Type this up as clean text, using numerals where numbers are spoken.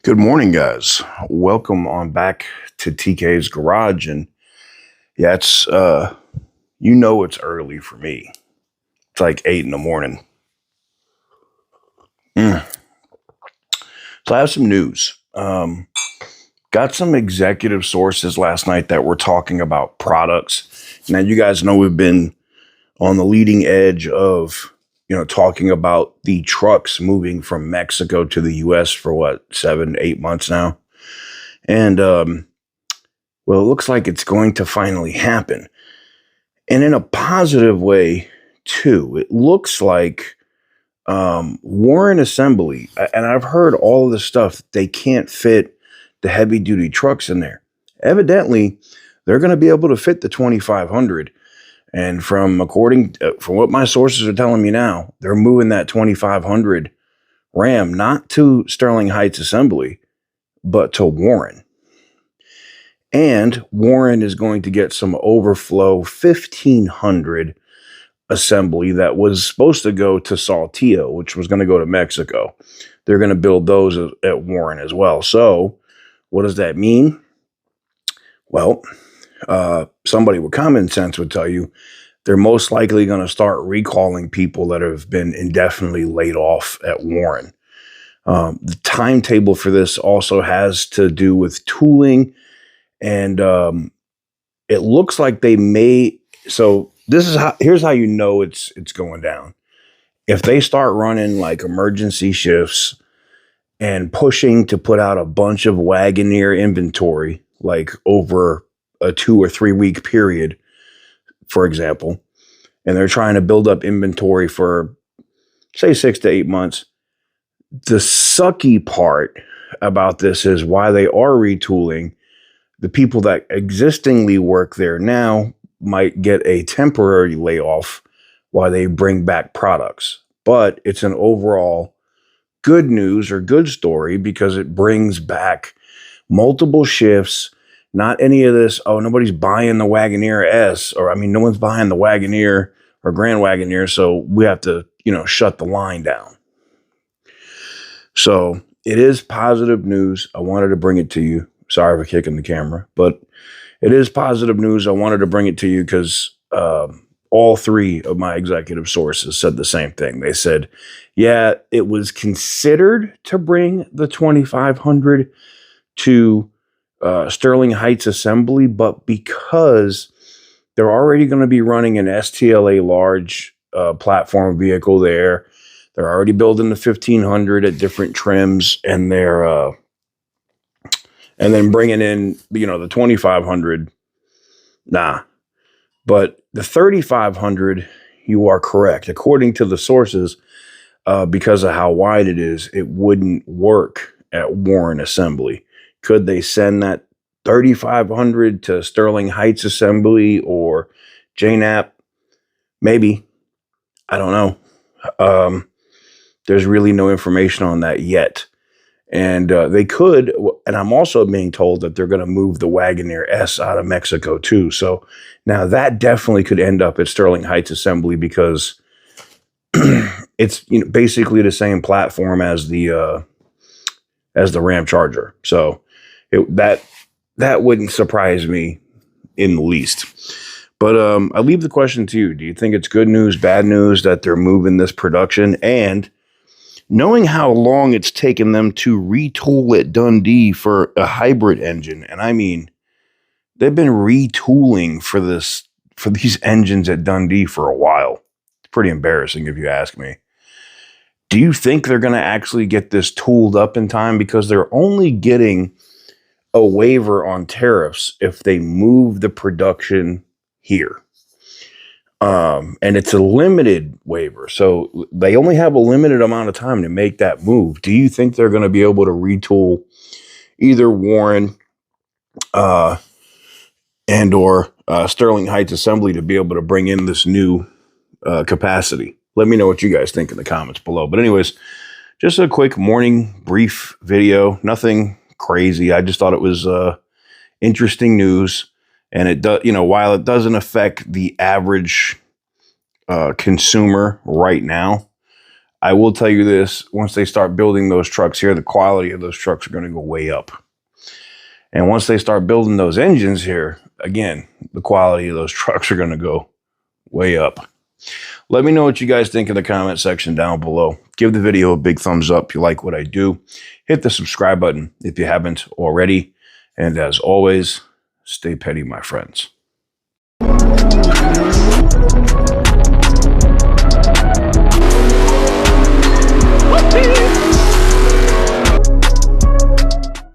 Good morning, guys. Welcome on back to TK's Garage. And yeah, it's it's early for me. It's like 8 in the morning. So I have some news. Got some executive sources last night that were talking about products. Now, you guys know we've been on the leading edge of talking about the trucks moving from Mexico to the US for 7-8 months now. And, it looks like it's going to finally happen. And in a positive way, too. It looks like, Warren Assembly, and I've heard all of the stuff, they can't fit the heavy duty trucks in there. Evidently, they're going to be able to fit the 2500. And from what my sources are telling me now, they're moving that 2500 Ram not to Sterling Heights Assembly, but to Warren. And Warren is going to get some overflow 1500 assembly that was supposed to go to Saltillo, which was going to go to Mexico. They're going to build those at Warren as well. So what does that mean? Well, somebody with common sense would tell you they're most likely going to start recalling people that have been indefinitely laid off at Warren. The timetable for this also has to do with tooling, and it looks like they may. So here's how you know it's going down. If they start running like emergency shifts and pushing to put out a bunch of Wagoneer inventory, like over a 2 or 3 week period, for example, and they're trying to build up inventory for, say, 6 to 8 months. The sucky part about this is why they are retooling. The people that existingly work there now might get a temporary layoff while they bring back products. But it's an overall good news or good story because it brings back multiple shifts. Not any of this, nobody's buying the Wagoneer S, no one's buying the Wagoneer or Grand Wagoneer, so we have to, shut the line down. So it is positive news. I wanted to bring it to you. Sorry for kicking the camera, but it is positive news. I wanted to bring it to you because all three of my executive sources said the same thing. They said, yeah, it was considered to bring the 2500 to Sterling Heights Assembly, but because they're already going to be running an STLA large platform vehicle there, they're already building the 1500 at different trims, and they're and then bringing in the 2500. Nah, but the 3500, you are correct. According to the sources, because of how wide it is, it wouldn't work at Warren Assembly. Could they send that 3500 to Sterling Heights Assembly or JNAP? Maybe. I don't know. There's really no information on that yet. And they could, and I'm also being told that they're going to move the Wagoneer S out of Mexico too. So now that definitely could end up at Sterling Heights Assembly because it's basically the same platform as the Ram Charger. So that wouldn't surprise me in the least. But I leave the question to you. Do you think it's good news, bad news that they're moving this production? And knowing how long it's taken them to retool at Dundee for a hybrid engine, and I mean, they've been retooling for these engines at Dundee for a while. It's pretty embarrassing if you ask me. Do you think they're going to actually get this tooled up in time? Because they're only getting a waiver on tariffs if they move the production here. And it's a limited waiver. So they only have a limited amount of time to make that move. Do you think they're going to be able to retool either Warren and or Sterling Heights Assembly to be able to bring in this new capacity? Let me know what you guys think in the comments below. But anyways, just a quick morning brief video. Nothing crazy. I just thought it was interesting news. And it does, while it doesn't affect the average consumer right now, I will tell you this: once they start building those trucks here, the quality of those trucks are going to go way up. And once they start building those engines here, again, the quality of those trucks are going to go way up. Let me know what you guys think in the comment section down below. Give the video a big thumbs up if you like what I do. Hit the subscribe button if you haven't already. And as always, stay petty, my friends.